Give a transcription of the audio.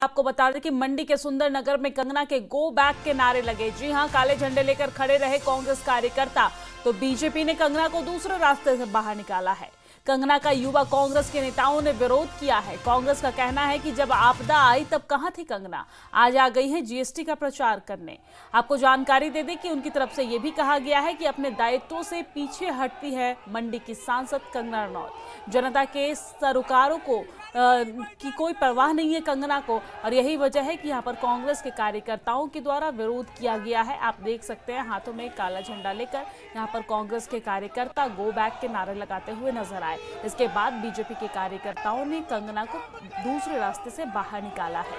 आपको बता दें कि मंडी के सुंदर नगर में कंगना के गो बैक के नारे लगे। जी हां, काले झंडे लेकर खड़े रहे कांग्रेस कार्यकर्ता, तो बीजेपी ने कंगना को दूसरे रास्ते से बाहर निकाला है। कंगना का युवा कांग्रेस के नेताओं ने विरोध किया है। कांग्रेस का कहना है कि जब आपदा आई तब कहां थी कंगना, आज आ गई है जीएसटी का प्रचार करने। आपको जानकारी दे दें कि उनकी तरफ से यह भी कहा गया है कि अपने दायित्वों से पीछे हटती है मंडी की सांसद कंगना रनौत। जनता के सरोकारों को की कोई परवाह नहीं है कंगना को, और यही वजह है कि यहाँ पर कांग्रेस के कार्यकर्ताओं के द्वारा विरोध किया गया है। आप देख सकते हैं हाथों में काला झंडा लेकर यहाँ पर कांग्रेस के कार्यकर्ता गो बैक के नारे लगाते हुए नजर आए। इसके बाद बीजेपी के कार्यकर्ताओं ने कंगना को दूसरे रास्ते से बाहर निकाला है।